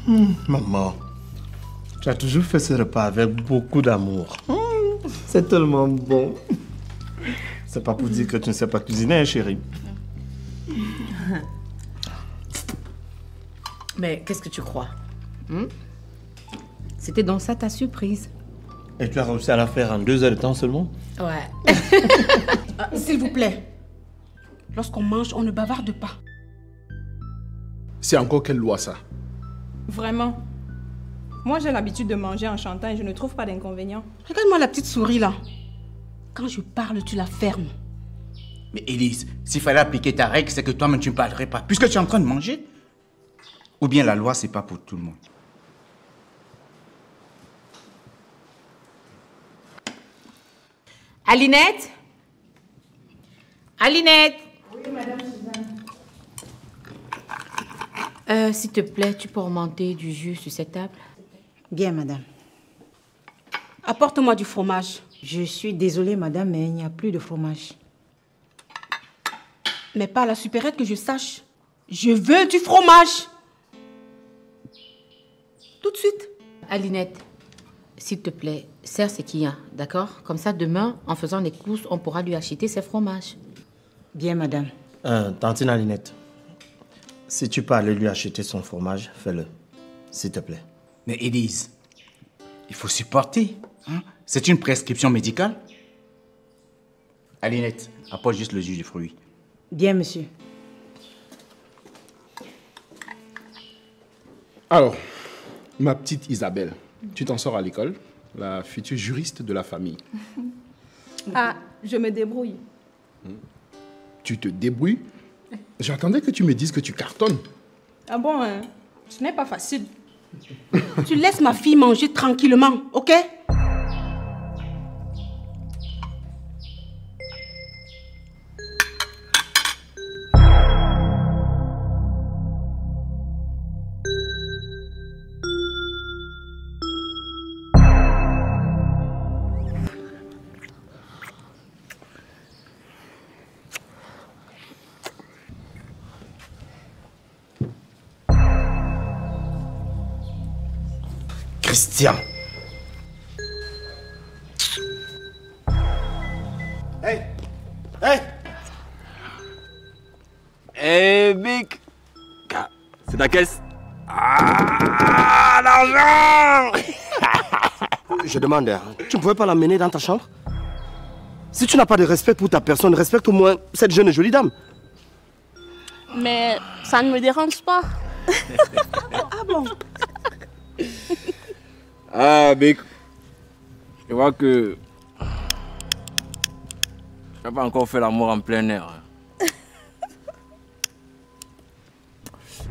Maman, tu as toujours fait ce repas avec beaucoup d'amour. C'est tellement bon. C'est pas pour dire que tu ne sais pas cuisiner, hein, chérie. Mais qu'est-ce que tu crois? C'était donc ça ta surprise. Et tu as réussi à la faire en 2 heures de temps seulement? Ouais. S'il vous plaît, lorsqu'on mange, on ne bavarde pas. C'est encore quelle loi ça? Vraiment. Moi, j'ai l'habitude de manger en chantant et je ne trouve pas d'inconvénient. Regarde-moi la petite souris là. Quand je parle, tu la fermes. Mais Élise, s'il fallait appliquer ta règle, c'est que toi-même tu ne parlerais pas, puisque tu es en train de manger. Ou bien la loi, c'est pas pour tout le monde. Alinette? Alinette? Oui, madame Suzanne. S'il te plaît, tu peux remonter du jus sur cette table? Bien, madame. Apporte-moi du fromage. Je suis désolée, madame, mais il n'y a plus de fromage. Mais pas à la supérette que je sache. Je veux du fromage. Tout de suite. Alinette, s'il te plaît, serre ce qu'il y a, d'accord? Comme ça, demain, en faisant les courses, on pourra lui acheter ses fromages. Bien, madame. Tantine Alinette, si tu peux aller lui acheter son fromage, fais-le. S'il te plaît. Mais Élise, il faut supporter. Hein? C'est une prescription médicale. Alinette, apporte juste le jus de fruits. Bien, monsieur. Alors, ma petite Isabelle, tu t'en sors à l'école, la future juriste de la famille. Ah, je me débrouille. Tu te débrouilles? J'attendais que tu me dises que tu cartonnes. Ah bon, hein? Ce n'est pas facile. Tu laisses ma fille manger tranquillement, ok? Christian. Hey! Hey! Eh, Big! C'est ta caisse? Ah, l'argent! Je demande, tu ne pouvais pas l'emmener dans ta chambre? Si tu n'as pas de respect pour ta personne, respecte au moins cette jeune et jolie dame. Mais ça ne me dérange pas. Ah bon? Ah, Big. Je vois que... tu n'as pas encore fait l'amour en plein air.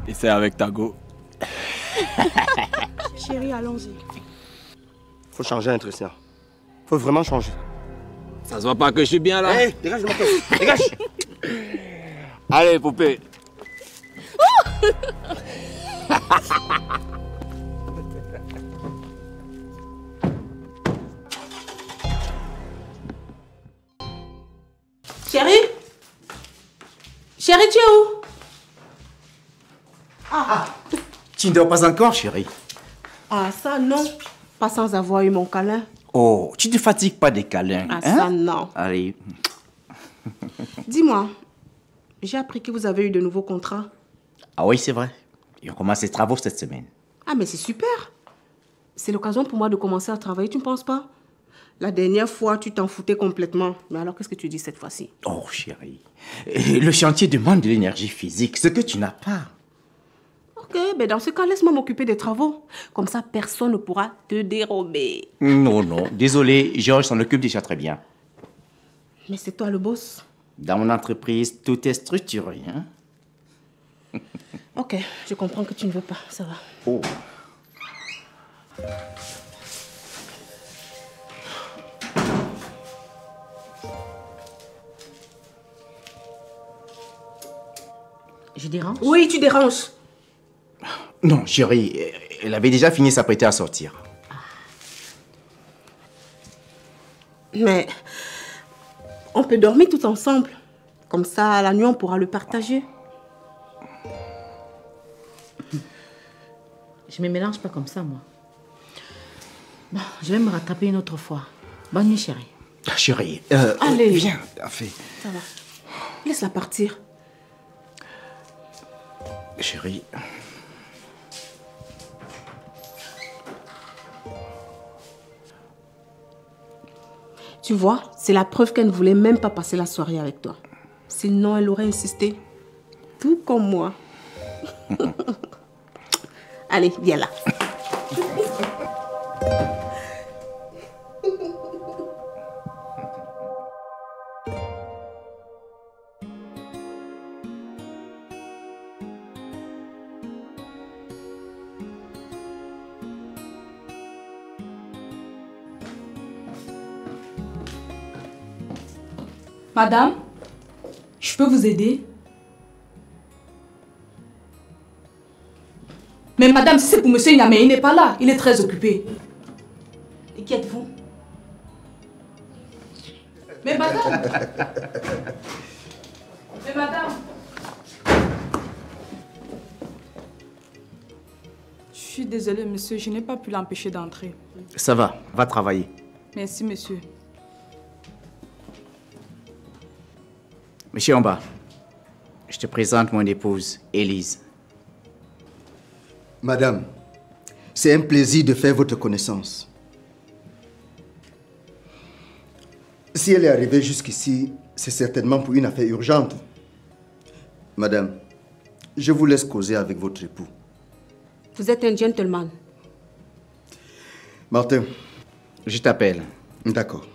Essaie avec ta go. Chérie, allons-y. Faut changer, hein, Christian. Faut vraiment changer. Ça se voit pas que je suis bien là? Hey, dégage de ma tête. Dégage! Allez, poupée. Chérie? Chérie, tu es où? Tu ne dors pas encore, chérie? Ah, ça non. Pas sans avoir eu mon câlin. Oh, tu te fatigues pas des câlins, Ah, hein? ça non. Allez. Dis-moi, j'ai appris que vous avez eu de nouveaux contrats. Ah oui, c'est vrai. Et on commence les travaux cette semaine. Ah, mais c'est super. C'est l'occasion pour moi de commencer à travailler, tu ne penses pas? La dernière fois, tu t'en foutais complètement. Mais alors, qu'est-ce que tu dis cette fois-ci? Oh, chérie. Le chantier demande de l'énergie physique, ce que tu n'as pas. Ok, ben dans ce cas, laisse-moi m'occuper des travaux. Comme ça, personne ne pourra te dérober. Non, non. Désolé, Georges s'en occupe déjà très bien. Mais c'est toi le boss. Dans mon entreprise, tout est structuré, hein? Ok, je comprends que tu ne veux pas, ça va. Oh. Je dérange? Oui, tu déranges. Non, chérie, elle avait déjà fini s'apprêter à sortir. Mais on peut dormir tout ensemble. Comme ça, la nuit, on pourra le partager. Je me mélange pas comme ça, moi. Bon, je vais me rattraper une autre fois. Bonne nuit, chérie. Chérie, Allez. viens, fais. Ça va. Laisse-la partir. Chérie. Tu vois, c'est la preuve qu'elle ne voulait même pas passer la soirée avec toi. Sinon, elle aurait insisté. Tout comme moi. Allez, viens là. Madame, je peux vous aider? Mais madame, si c'est pour monsieur Nyame, il n'est pas là. Il est très occupé. Et qui êtes-vous? Mais madame! Mais madame! Je suis désolée, monsieur. Je n'ai pas pu l'empêcher d'entrer. Ça va travailler. Merci, monsieur. Monsieur en bas, je te présente mon épouse, Élise. Madame, c'est un plaisir de faire votre connaissance. Si elle est arrivée jusqu'ici, c'est certainement pour une affaire urgente. Madame, je vous laisse causer avec votre époux. Vous êtes un gentleman. Martin. Je t'appelle. D'accord.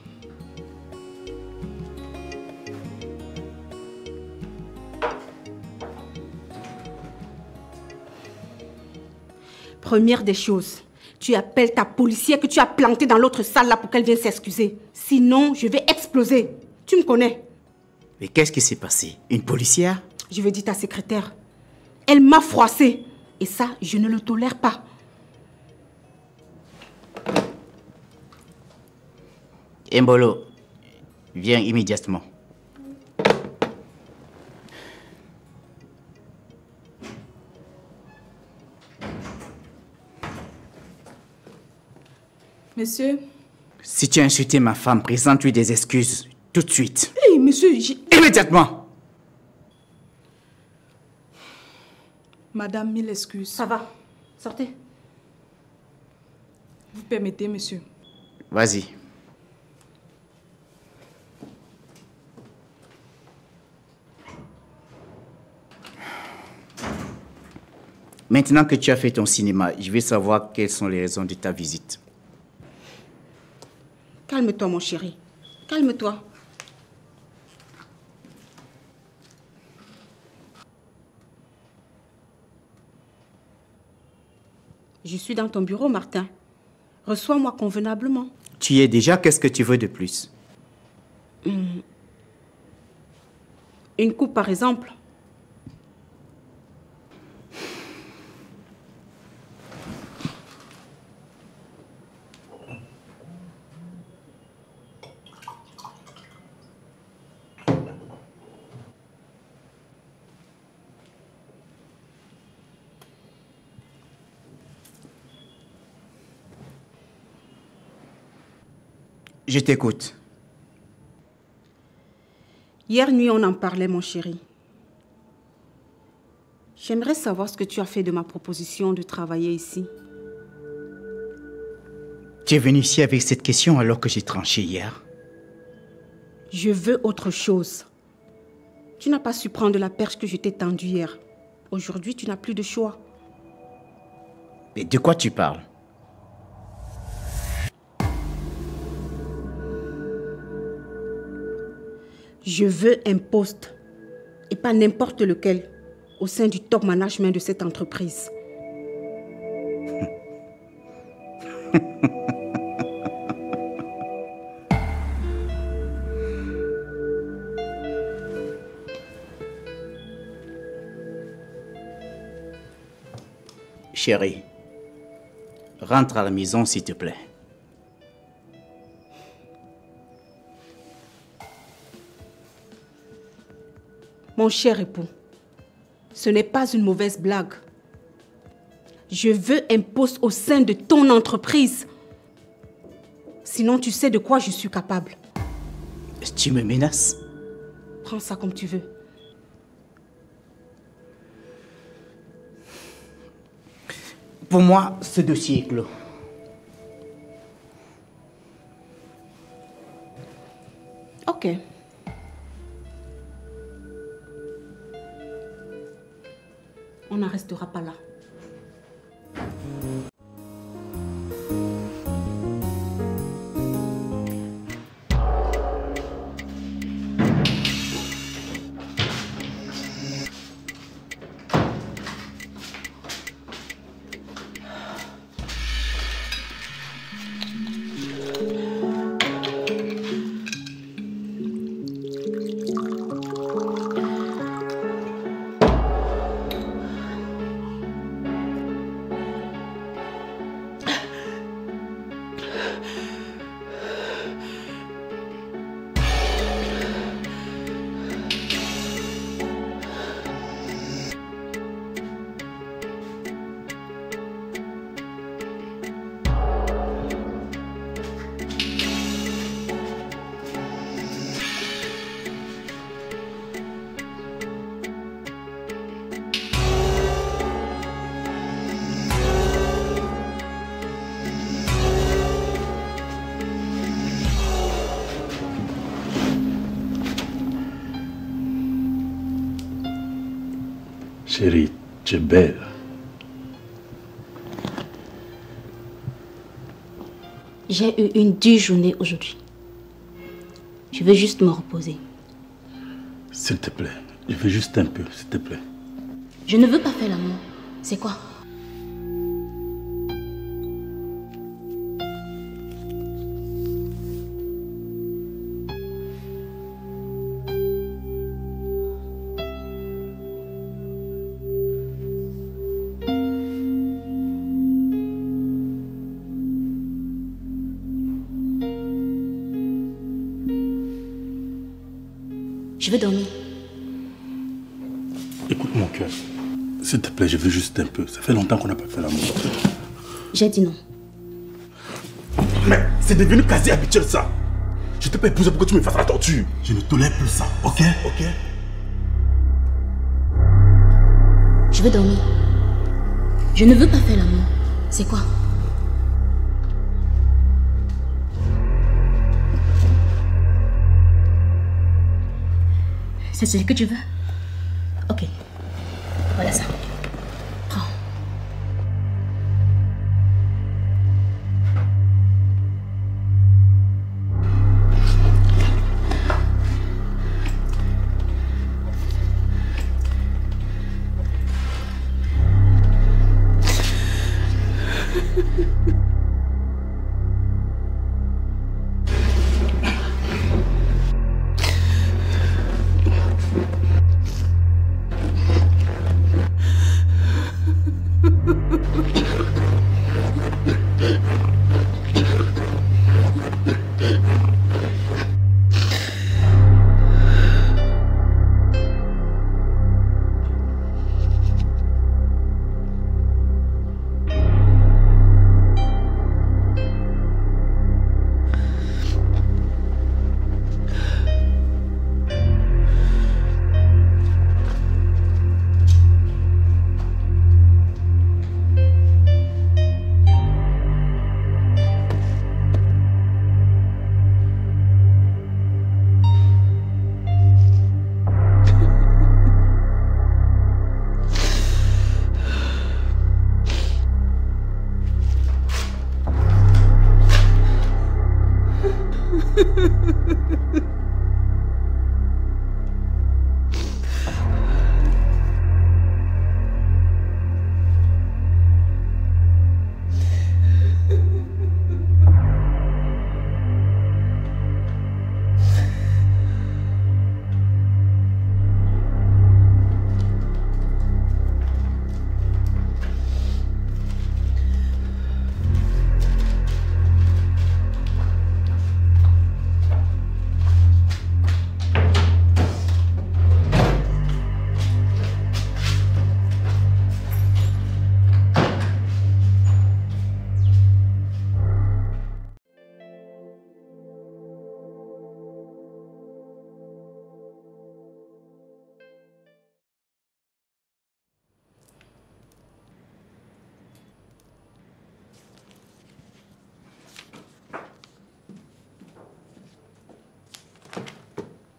Première des choses, tu appelles ta policière que tu as plantée dans l'autre salle là pour qu'elle vienne s'excuser. Sinon, je vais exploser. Tu me connais. Mais qu'est-ce qui s'est passé? Une policière? Je veux dire ta secrétaire. Elle m'a froissée. Et ça, je ne le tolère pas. Mbolo, viens immédiatement. Monsieur? Si tu as insulté ma femme, présente-lui des excuses tout de suite. Hé, monsieur, Immédiatement! Madame, mille excuses. Ça va. Sortez. Vous permettez, monsieur? Vas-y. Maintenant que tu as fait ton cinéma, je vais savoir quelles sont les raisons de ta visite. Calme-toi, mon chéri. Calme-toi. Je suis dans ton bureau, Martin. Reçois-moi convenablement. Tu y es déjà, qu'est-ce que tu veux de plus? Une coupe, par exemple. Je t'écoute. Hier nuit, on en parlait, mon chéri. J'aimerais savoir ce que tu as fait de ma proposition de travailler ici. Tu es venu ici avec cette question alors que j'ai tranché hier. Je veux autre chose. Tu n'as pas su prendre la perche que je t'ai tendue hier. Aujourd'hui, tu n'as plus de choix. Mais de quoi tu parles? Je veux un poste, et pas n'importe lequel, au sein du top management de cette entreprise. Chérie, rentre à la maison s'il te plaît. Mon cher époux, ce n'est pas une mauvaise blague. Je veux un poste au sein de ton entreprise. Sinon, tu sais de quoi je suis capable. Tu me menaces? Prends ça comme tu veux. Pour moi, ce dossier est clos. Ok. On n'en restera pas là. Chérie, tu es belle. J'ai eu une dure journée aujourd'hui. Je veux juste me reposer. S'il te plaît, je veux juste un peu, s'il te plaît. Je ne veux pas faire l'amour. C'est quoi? Je veux dormir. Écoute mon cœur. S'il te plaît, je veux juste un peu. Ça fait longtemps qu'on n'a pas fait l'amour. J'ai dit non. Mais c'est devenu quasi habituel ça. Je t'ai pas épousé pour que tu me fasses la torture. Je ne tolère plus ça, ok? Ok? Je veux dormir. Je ne veux pas faire l'amour. C'est quoi? C'est ce que tu veux? Ok. Voilà ça. Prends.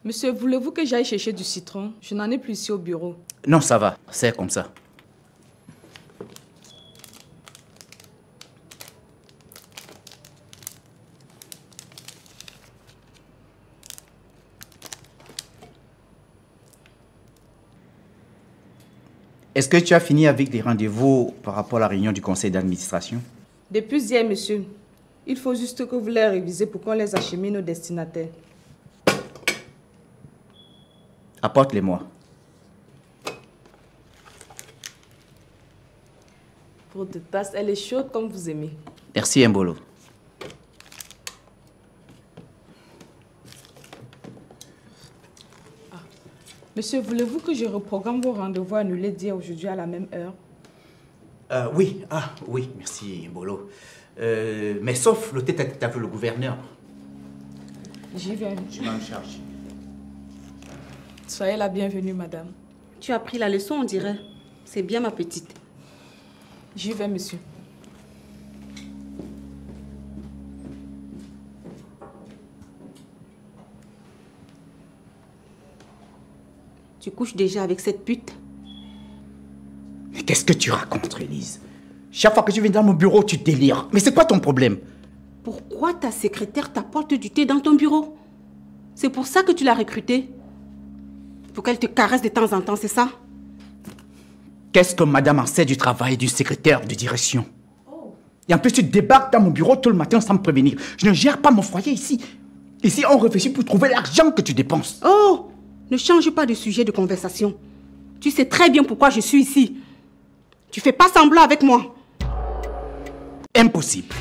Monsieur, voulez-vous que j'aille chercher du citron? Je n'en ai plus ici au bureau. Non, ça va. C'est comme ça. Est-ce que tu as fini avec les rendez-vous par rapport à la réunion du conseil d'administration? Depuis hier, monsieur. Il faut juste que vous les révisez pour qu'on les achemine aux destinataires. Apporte-les-moi. Votre tasse, elle est chaude comme vous aimez. Merci, Mbolo. Monsieur, voulez-vous que je reprogramme vos rendez-vous annulés d'hier aujourd'hui à la même heure? Oui, oui, merci, Mbolo. Mais sauf le tête-à-tête avec le gouverneur. J'y vais. Je m'en charge. Soyez la bienvenue, madame. Tu as pris la leçon, on dirait. C'est bien, ma petite. J'y vais, monsieur. Tu couches déjà avec cette pute? Mais qu'est-ce que tu racontes, Élise? Chaque fois que tu viens dans mon bureau, tu délires. Mais c'est quoi ton problème? Pourquoi ta secrétaire t'apporte du thé dans ton bureau? C'est pour ça que tu l'as recrutée? Pour qu'elle te caresse de temps en temps, c'est ça? Qu'est-ce que madame en sait du travail du secrétaire de direction? Et en plus, tu débarques dans mon bureau tout le matin sans me prévenir. Je ne gère pas mon foyer ici. Ici, on réfléchit pour trouver l'argent que tu dépenses. Oh! Ne change pas de sujet de conversation. Tu sais très bien pourquoi je suis ici. Tu fais pas semblant avec moi. Impossible.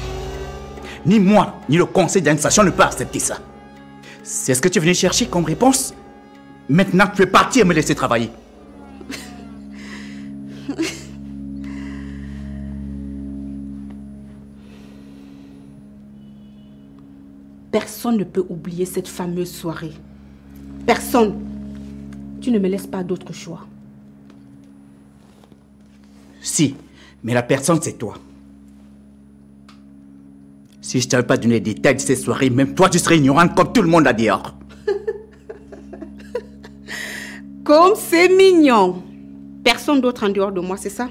Ni moi, ni le conseil d'administration ne peut accepter ça. C'est ce que tu es venu chercher comme réponse? Maintenant, tu es parti et me laisser travailler. Personne ne peut oublier cette fameuse soirée. Personne. Tu ne me laisses pas d'autre choix. Si, mais la personne, c'est toi. Si je ne t'avais pas donné les détails de cette soirée, même toi, tu serais ignorante comme tout le monde là dehors. Comme c'est mignon. Personne d'autre en dehors de moi, c'est ça?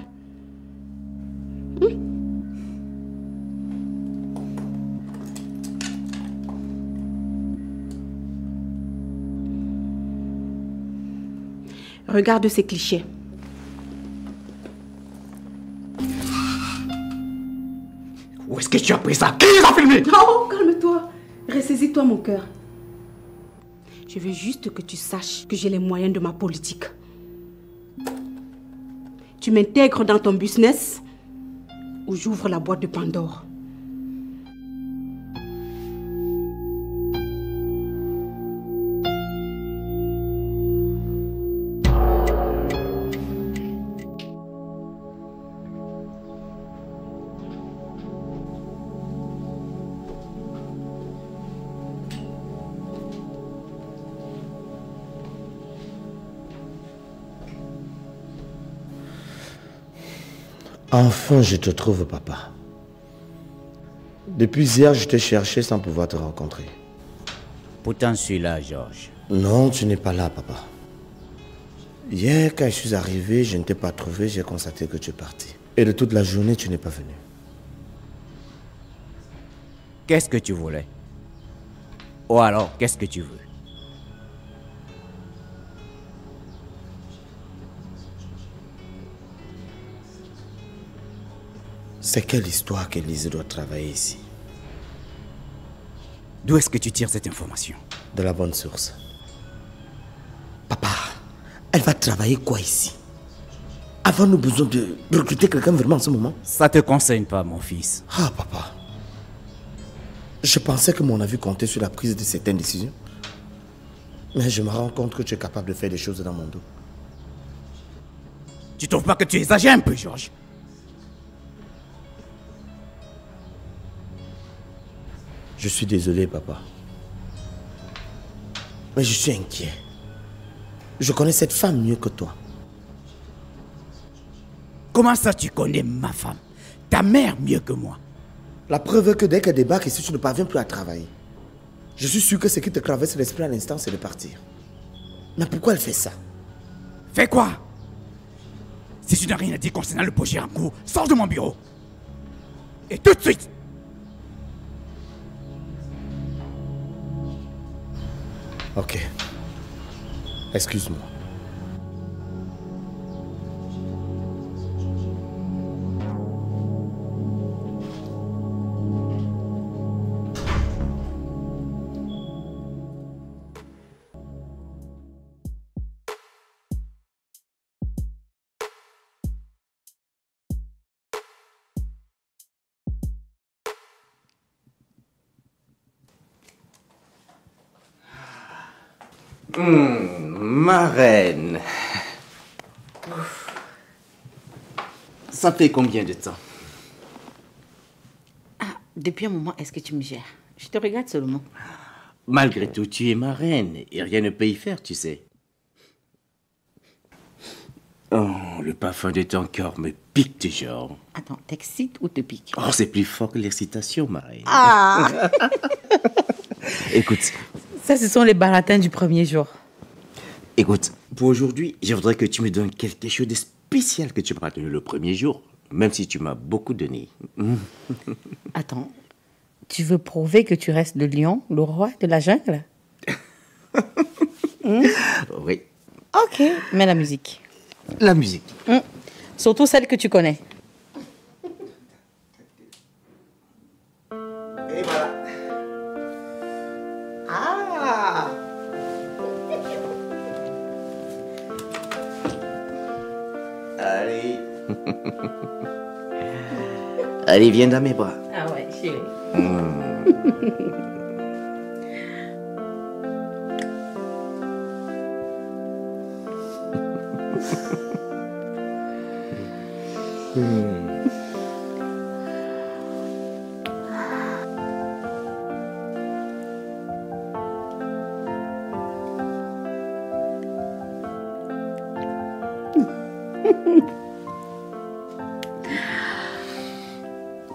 Regarde ces clichés. Où est-ce que tu as pris ça? Qui les a filmés? Oh, calme-toi. Ressaisis-toi, mon cœur. Je veux juste que tu saches que j'ai les moyens de ma politique. Tu m'intègres dans ton business ou j'ouvre la boîte de Pandore. Enfin, je te trouve, papa. Depuis hier, je t'ai cherché sans pouvoir te rencontrer. Pourtant, je suis là, Georges. Non, tu n'es pas là, papa. Hier, quand je suis arrivé, je ne t'ai pas trouvé, j'ai constaté que tu es parti. Et de toute la journée, tu n'es pas venu. Qu'est-ce que tu voulais? Ou alors, qu'est-ce que tu veux? C'est quelle histoire qu'Élise doit travailler ici? D'où est-ce que tu tires cette information? De la bonne source. Papa, elle va travailler quoi ici? Avons-nous besoin de recruter quelqu'un vraiment en ce moment? Ça te concerne pas, mon fils. Ah, papa. Je pensais que mon avis comptait sur la prise de certaines décisions. Mais je me rends compte que tu es capable de faire des choses dans mon dos. Tu trouves pas que tu exagères un peu, Georges? Je suis désolé, papa. Mais je suis inquiet. Je connais cette femme mieux que toi. Comment ça tu connais ma femme? Ta mère mieux que moi? La preuve est que dès qu'elle débarque ici, tu ne parviens plus à travailler. Je suis sûr que ce qui te traverse l'esprit à l'instant, c'est de partir. Mais pourquoi elle fait ça? Fais quoi? Si tu n'as rien à dire concernant le projet en cours, sors de mon bureau. Et tout de suite. Ok. Excuse-moi. Ma reine. Ça fait combien de temps? Depuis un moment, est-ce que tu me gères? Je te regarde seulement. Malgré tout, tu es ma reine et rien ne peut y faire, tu sais. Oh, le parfum de ton corps me pique toujours. Attends, t'excites ou te pique? Oh, c'est plus fort que l'excitation, ma reine. Ah! Écoute. Ça, ce sont les baratins du premier jour. Écoute, pour aujourd'hui, je voudrais que tu me donnes quelque chose de spécial que tu m'as donné le premier jour, même si tu m'as beaucoup donné. Attends, tu veux prouver que tu restes le lion, le roi de la jungle? Oui. Ok, mets la musique. La musique. Surtout celle que tu connais. Et voilà. Ah! Allez. Allez, viens dans mes bras. Ah ouais, chérie.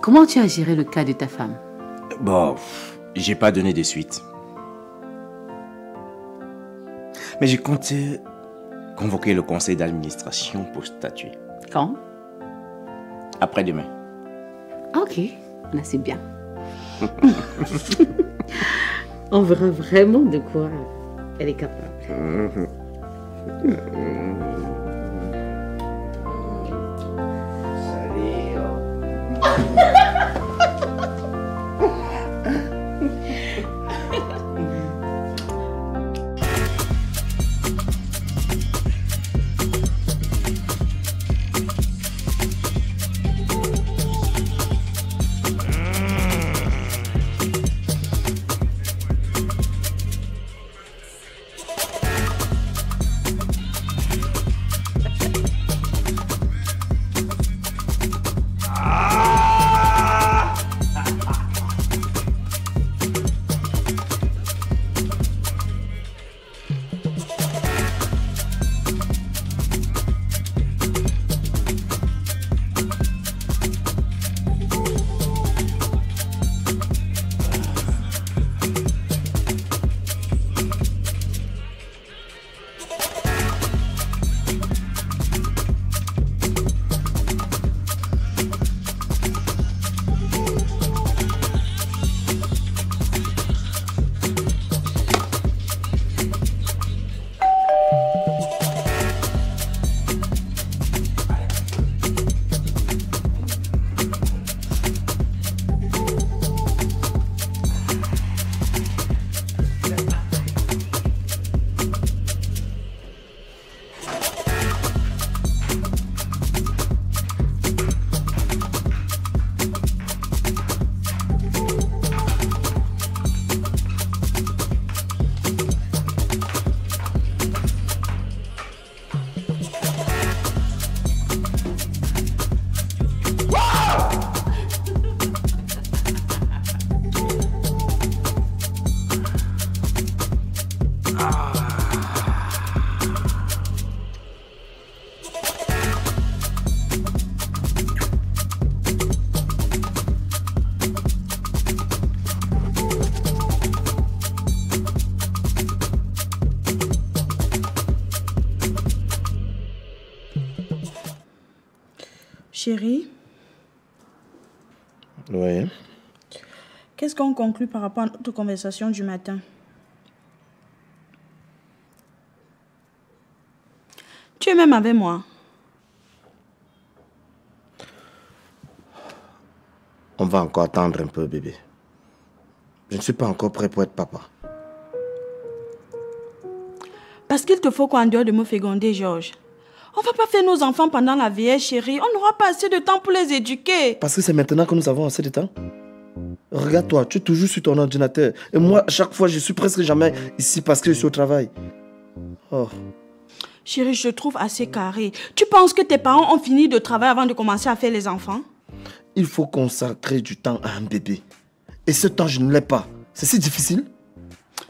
Comment tu as géré le cas de ta femme? Bon, j'ai pas donné de suite. Mais je compte convoquer le conseil d'administration pour statuer. Quand? Après-demain. Ok, là c'est bien. On verra vraiment de quoi elle est capable. Chérie, Oui. qu'est-ce qu'on conclut par rapport à notre conversation du matin? Tu es même avec moi. On va encore attendre un peu, bébé. Je ne suis pas encore prêt pour être papa. Parce qu'il te faut qu'en dehors de me féconder, Georges. On va pas faire nos enfants pendant la vieillesse, chérie. On n'aura pas assez de temps pour les éduquer. Parce que c'est maintenant que nous avons assez de temps. Regarde-toi, tu es toujours sur ton ordinateur. Et moi, à chaque fois, je suis presque jamais ici parce que je suis au travail. Oh. Chérie, je te trouve assez carré. Tu penses que tes parents ont fini de travailler avant de commencer à faire les enfants? Il faut consacrer du temps à un bébé. Et ce temps, je ne l'ai pas. C'est si difficile.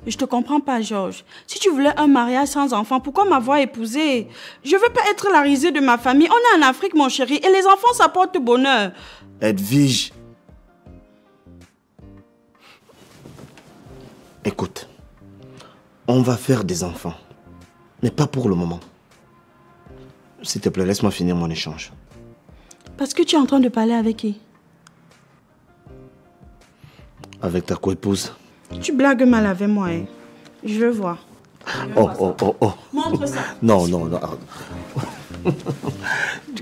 Je te comprends pas, Georges. Si tu voulais un mariage sans enfant, pourquoi m'avoir épousé? Je veux pas être la risée de ma famille. On est en Afrique, mon chéri, et les enfants, ça porte bonheur. Edwige. Écoute, on va faire des enfants. Mais pas pour le moment. S'il te plaît, laisse-moi finir mon échange. Parce que tu es en train de parler avec qui? Avec ta co-épouse. Tu blagues mal avec moi, hein. Je veux voir. Oh. Montre ça. Non.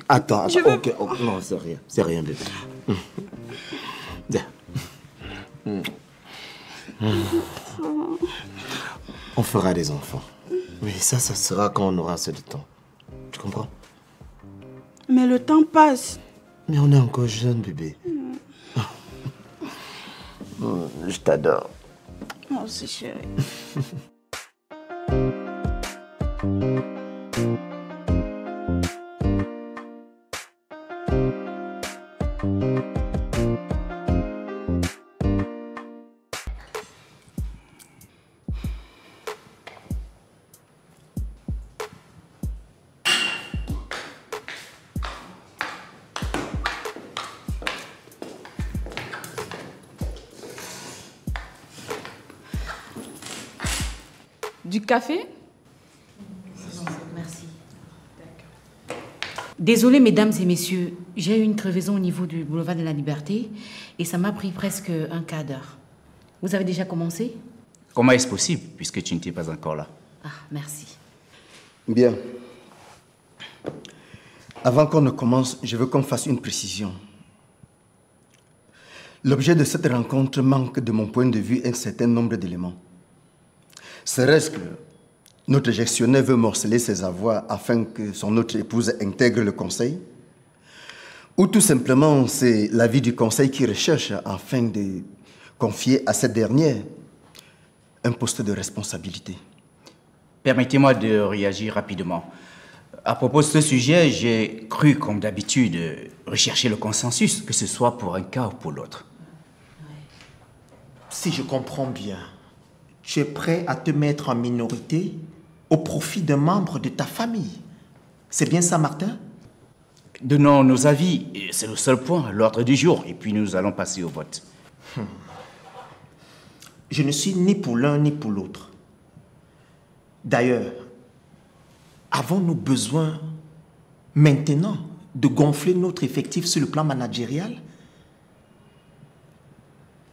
Attends. Je veux... Ok. Non, c'est rien, bébé. On fera des enfants. Mais ça sera quand on aura assez de temps. Tu comprends? Mais le temps passe. Mais on est encore jeune, bébé. Je t'adore. Moi aussi, chérie. Du café? Merci. Désolée, mesdames et messieurs, j'ai eu une crevaison au niveau du boulevard de la Liberté et ça m'a pris presque un quart d'heure. Vous avez déjà commencé? Comment est-ce possible, puisque tu n'étais pas encore là? Ah, merci. Bien. Avant qu'on ne commence, je veux qu'on fasse une précision. L'objet de cette rencontre manque, de mon point de vue, un certain nombre d'éléments. Serait-ce que notre gestionnaire veut morceler ses avoirs afin que son autre épouse intègre le conseil? Ou tout simplement, c'est l'avis du conseil qui recherche afin de confier à cette dernière un poste de responsabilité? Permettez-moi de réagir rapidement. À propos de ce sujet, j'ai cru, comme d'habitude, rechercher le consensus, que ce soit pour un cas ou pour l'autre. Si je comprends bien, tu es prêt à te mettre en minorité au profit d'un membre de ta famille. C'est bien ça, Martin? Donnons nos avis, c'est le seul point, l'ordre du jour, et puis nous allons passer au vote. Je ne suis ni pour l'un ni pour l'autre. D'ailleurs, avons-nous besoin maintenant de gonfler notre effectif sur le plan managérial?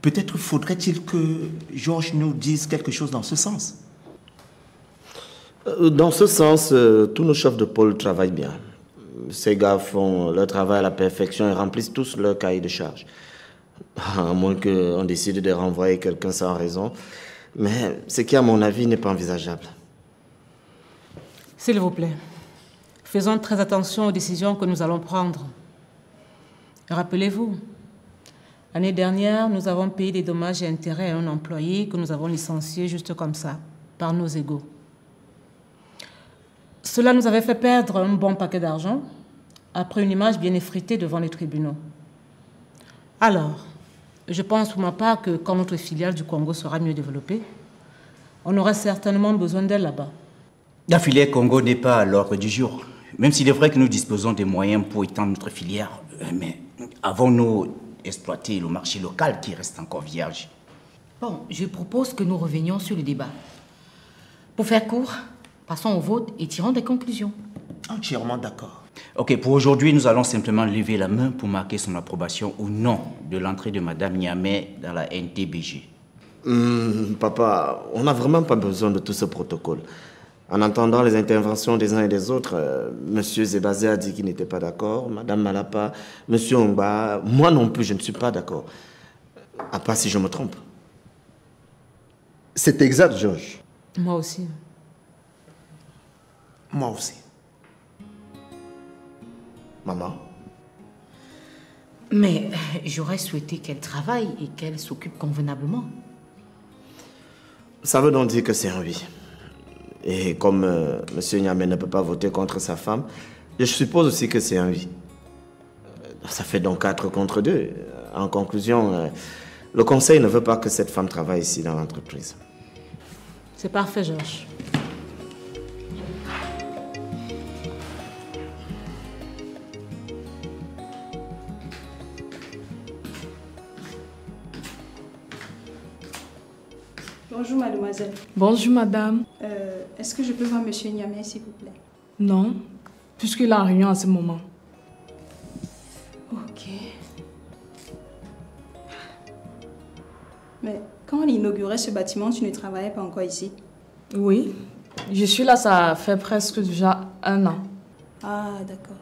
Peut-être faudrait-il que Georges nous dise quelque chose dans ce sens. Dans ce sens, tous nos chefs de pôle travaillent bien. Ces gars font leur travail à la perfection et remplissent tous leur cahier de charge. À moins qu'on décide de renvoyer quelqu'un sans raison. Mais ce qui, à mon avis, n'est pas envisageable. S'il vous plaît, faisons très attention aux décisions que nous allons prendre. Rappelez-vous, l'année dernière, nous avons payé des dommages et intérêts à un employé que nous avons licencié juste comme ça, par nos égos. Cela nous avait fait perdre un bon paquet d'argent, après une image bien effritée devant les tribunaux. Alors, je pense pour ma part que quand notre filiale du Congo sera mieux développée, on aura certainement besoin d'elle là-bas. La filière Congo n'est pas à l'ordre du jour, même s'il est vrai que nous disposons des moyens pour étendre notre filière. Mais avons-nous exploité le marché local qui reste encore vierge? Bon, je propose que nous revenions sur le débat. Pour faire court, passons au vote et tirons des conclusions. Entièrement d'accord. Ok, pour aujourd'hui, nous allons simplement lever la main pour marquer son approbation ou non de l'entrée de Madame Niamey dans la NTBG. Papa, on n'a vraiment pas besoin de tout ce protocole. En entendant les interventions des uns et des autres, Monsieur Zebazé a dit qu'il n'était pas d'accord, Madame Malapa, Monsieur Ongba, moi non plus, je ne suis pas d'accord. À part si je me trompe. C'est exact, Georges. Moi aussi. Moi aussi. Maman? Mais j'aurais souhaité qu'elle travaille et qu'elle s'occupe convenablement. Ça veut donc dire que c'est un oui. Et comme Monsieur Niamey ne peut pas voter contre sa femme, je suppose aussi que c'est un oui. Ça fait donc 4 contre 2. En conclusion, le conseil ne veut pas que cette femme travaille ici dans l'entreprise. C'est parfait, Georges. Bonjour, mademoiselle. Bonjour, madame. Est-ce que je peux voir Monsieur Niamey, s'il vous plaît? Non, puisqu'il est en réunion à ce moment. Ok. Mais quand on inaugurait ce bâtiment, tu ne travaillais pas encore ici? Oui, je suis là, ça fait presque déjà 1 an. Ah, d'accord.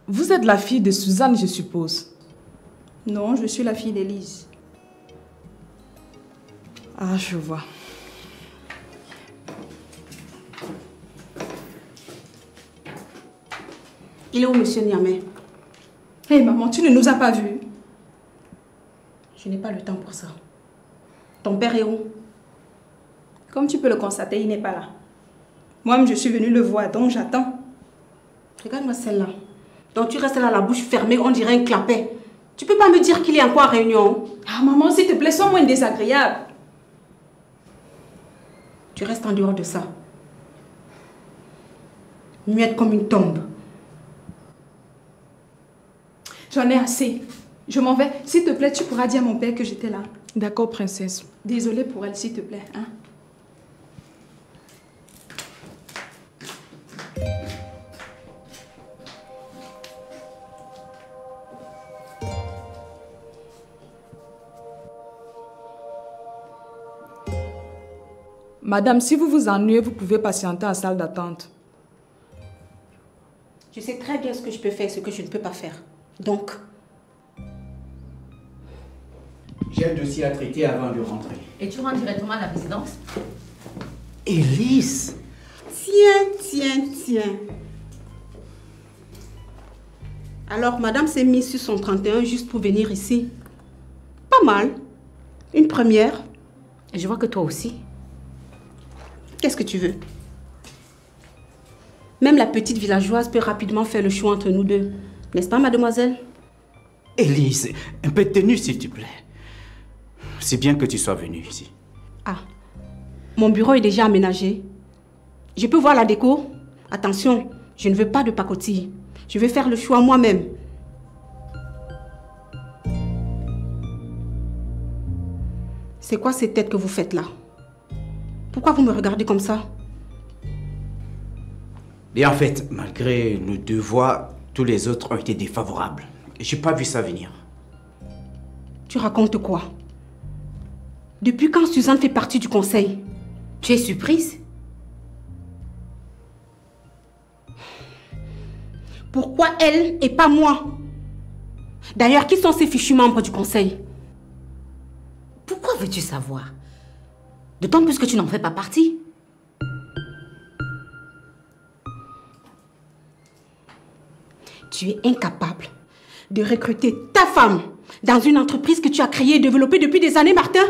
Vous êtes la fille de Suzanne, je suppose? Non, je suis la fille d'Élise. Ah, je vois. Il est où, Monsieur Niamey? Hé, maman, tu ne nous as pas vus? Je n'ai pas le temps pour ça. Ton père est où? Comme tu peux le constater, il n'est pas là. Moi-même, je suis venue le voir, donc j'attends. Regarde-moi celle-là. Donc tu restes là, la bouche fermée, on dirait un clapet. Tu peux pas me dire qu'il est encore en réunion? Ah, maman, s'il te plaît, sois moins désagréable. Tu restes en dehors de ça. Muette comme une tombe. J'en ai assez. Je m'en vais. S'il te plaît, tu pourras dire à mon père que j'étais là. D'accord, princesse. Désolée pour elle, s'il te plaît. Hein? Madame, si vous vous ennuyez, vous pouvez patienter en salle d'attente. Je sais très bien ce que je peux faire et ce que je ne peux pas faire. Donc... J'ai un dossier à traiter avant de rentrer. Et tu rentres directement à la résidence? Élise! Tiens. Alors, madame s'est mise sur son 31 juste pour venir ici. Pas mal. Une première. Et je vois que toi aussi. Qu'est-ce que tu veux? Même la petite villageoise peut rapidement faire le choix entre nous deux. N'est-ce pas, mademoiselle? Élise, un peu de tenue, s'il te plaît. C'est bien que tu sois venue ici. Ah, mon bureau est déjà aménagé. Je peux voir la déco? Attention, je ne veux pas de pacotille. Je vais faire le choix moi-même. C'est quoi ces têtes que vous faites là? Pourquoi vous me regardez comme ça? Et en fait, malgré nos 2 voix, tous les autres ont été défavorables. J'ai pas vu ça venir. Tu racontes quoi? Depuis quand Suzanne fait partie du conseil? Tu es surprise? Pourquoi elle et pas moi? D'ailleurs, qui sont ces fichus membres du conseil? Pourquoi veux-tu savoir? D'autant plus que tu n'en fais pas partie. Tu es incapable de recruter ta femme dans une entreprise que tu as créée et développée depuis des années, Martin.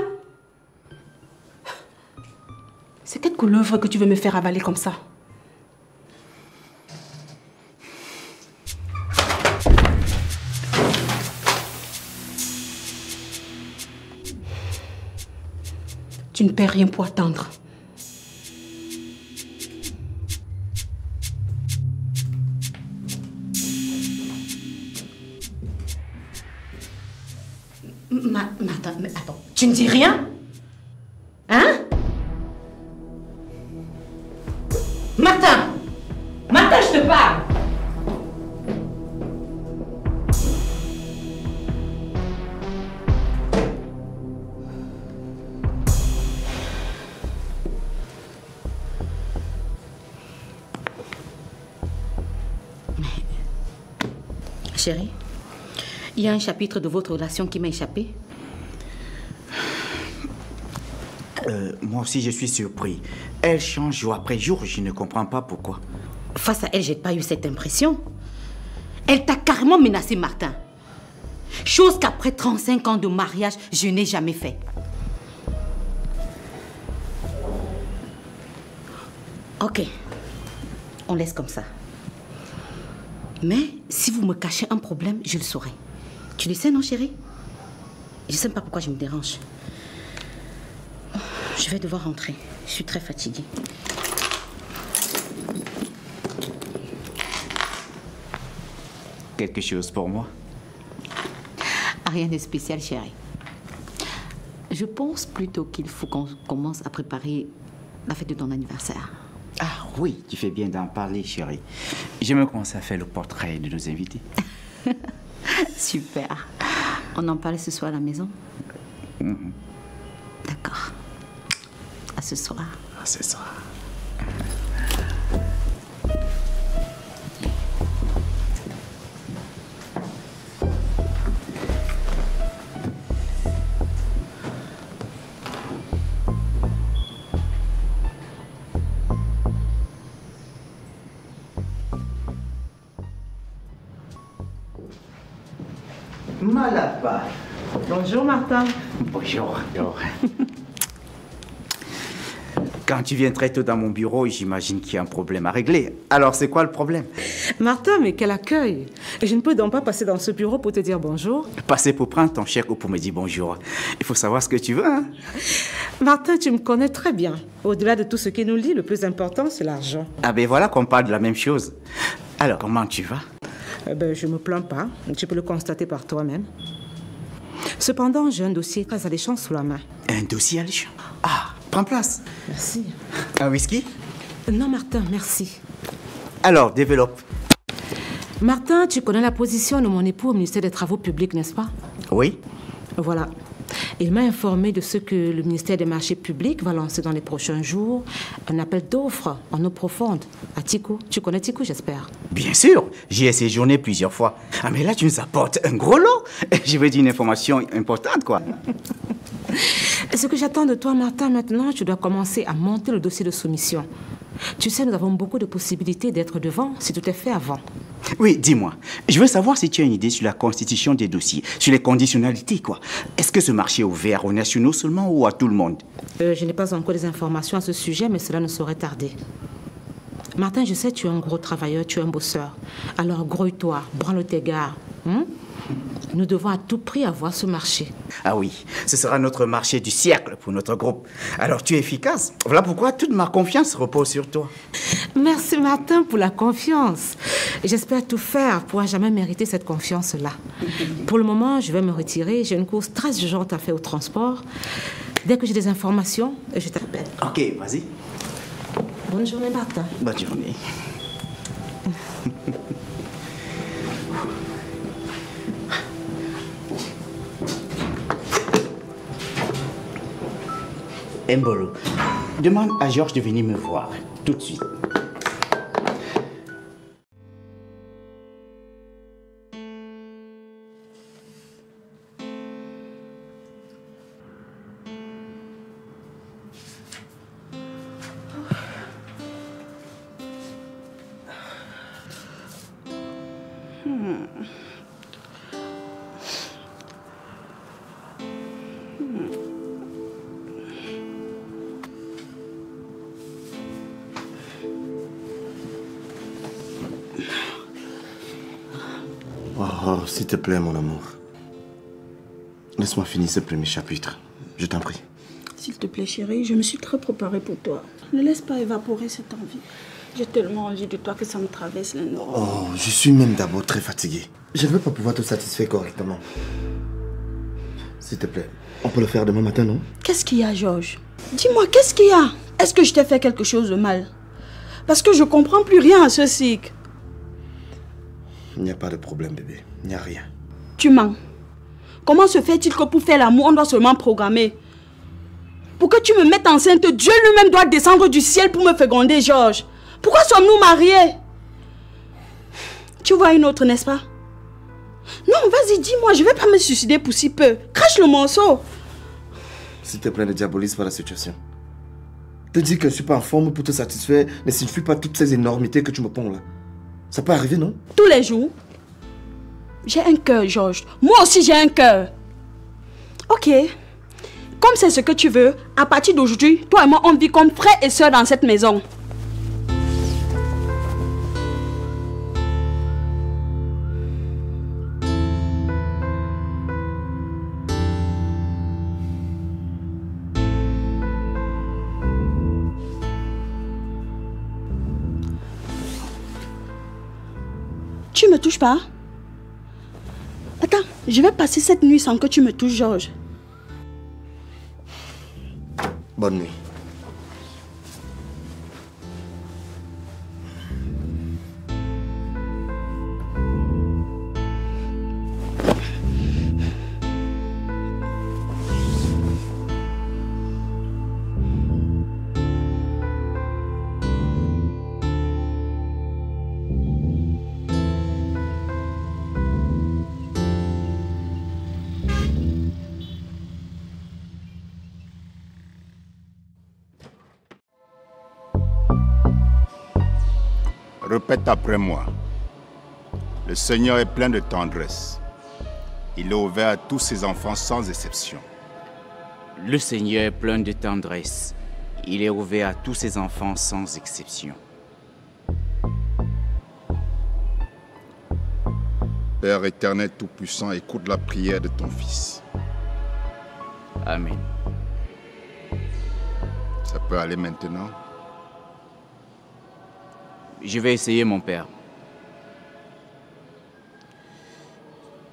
C'est quelle couleuvre que tu veux me faire avaler comme ça? Tu ne perds rien pour attendre. Attends, tu ne dis rien? Hein? Martin! Chérie, il y a un chapitre de votre relation qui m'a échappé. Moi aussi, je suis surpris. Elle change jour après jour, je ne comprends pas pourquoi. Face à elle, j'ai pas eu cette impression. Elle t'a carrément menacé, Martin. Chose qu'après 35 ans de mariage, je n'ai jamais fait. Ok, on laisse comme ça. Mais si vous me cachez un problème, je le saurai. Tu le sais, non, chérie? Je ne sais pas pourquoi je me dérange. Je vais devoir rentrer. Je suis très fatiguée. Quelque chose pour moi? Rien de spécial, chérie. Je pense plutôt qu'il faut qu'on commence à préparer la fête de ton anniversaire. Ah oui, tu fais bien d'en parler, chérie. J'aimerais commencer à faire le portrait de nos invités. Super. On en parle ce soir à la maison? D'accord. À ce soir. À ce soir. Malapa. Bonjour Martin. Bonjour. Quand tu viens très tôt dans mon bureau, j'imagine qu'il y a un problème à régler. Alors, c'est quoi le problème? Martin, mais quel accueil. Je ne peux donc pas passer dans ce bureau pour te dire bonjour. Passer pour prendre ton chèque ou pour me dire bonjour. Il faut savoir ce que tu veux, hein? Martin, tu me connais très bien. Au-delà de tout ce qui nous lie, le plus important, c'est l'argent. Ah ben voilà qu'on parle de la même chose. Alors, comment tu vas? Je ne me plains pas. Tu peux le constater par toi-même. Cependant, j'ai un dossier très alléchant sous la main. Un dossier alléchant? Ah, prends place. Merci. Un whisky? Non, Martin, merci. Alors, développe. Martin, tu connais la position de mon époux au ministère des Travaux publics, n'est-ce pas? Oui. Voilà. Il m'a informé de ce que le ministère des Marchés publics va lancer dans les prochains jours. Un appel d'offres en eau profonde à Tico. Tu connais Tico, j'espère? Bien sûr. J'y ai séjourné plusieurs fois. Ah, mais là, tu nous apportes un gros lot. Je veux dire une information importante, quoi. Ce que j'attends de toi, Martin, maintenant, tu dois commencer à monter le dossier de soumission. Tu sais, nous avons beaucoup de possibilités d'être devant si tout est fait avant. Oui, dis-moi. Je veux savoir si tu as une idée sur la constitution des dossiers, sur les conditionnalités, quoi. Est-ce que ce marché est ouvert aux nationaux seulement ou à tout le monde? Je n'ai pas encore des informations à ce sujet, mais cela ne saurait tarder. Martin, je sais, tu es un gros travailleur, tu es un bosseur. Alors, grouille-toi, branle tes gars. Nous devons à tout prix avoir ce marché. Ah oui, ce sera notre marché du siècle pour notre groupe. Alors tu es efficace. Voilà pourquoi toute ma confiance repose sur toi. Merci Martin pour la confiance. J'espère tout faire pour jamais mériter cette confiance-là. Pour le moment, je vais me retirer. J'ai une course très urgente à faire au transport. Dès que j'ai des informations, je t'appelle. Ok, vas-y. Bonne journée Martin. Bonne journée. Mbolo, demande à Georges de venir me voir, tout de suite. Oh, s'il te plaît, mon amour. Laisse-moi finir ce premier chapitre. Je t'en prie. S'il te plaît, chérie, je me suis très préparée pour toi. Ne laisse pas évaporer cette envie. J'ai tellement envie de toi que ça me traverse les neurones. Oh, je suis même d'abord très fatigué. Je ne vais pas pouvoir te satisfaire correctement. S'il te plaît, on peut le faire demain matin, non? Qu'est-ce qu'il y a, Georges? Dis-moi, qu'est-ce qu'il y a? Est-ce que je t'ai fait quelque chose de mal? Parce que je comprends plus rien à ce cycle. Il n'y a pas de problème, bébé. Il n'y a rien. Tu mens. Comment se fait-il que pour faire l'amour, on doit seulement programmer? Pour que tu me mettes enceinte, Dieu lui-même doit descendre du ciel pour me féconder, Georges. Pourquoi sommes-nous mariés? Tu vois une autre, n'est-ce pas? Non, vas-y, dis-moi, je vais pas me suicider pour si peu. Crache le morceau. S'il te plaît, ne diabolise pas la situation. Te dire que je ne suis pas en forme pour te satisfaire ne signifie pas toutes ces énormités que tu me ponds là. Ça peut arriver, non? Tous les jours. J'ai un cœur, Georges. Moi aussi, j'ai un cœur. Ok. Comme c'est ce que tu veux, à partir d'aujourd'hui, toi et moi, on vit comme frères et sœurs dans cette maison. Tu me touches pas? Attends, je vais passer cette nuit sans que tu me touches, Georges. Bonne nuit. Répète après moi. Le Seigneur est plein de tendresse. Il est ouvert à tous ses enfants sans exception. Le Seigneur est plein de tendresse. Il est ouvert à tous ses enfants sans exception. Père éternel tout-puissant, écoute la prière de ton Fils. Amen. Ça peut aller maintenant? Je vais essayer, mon père.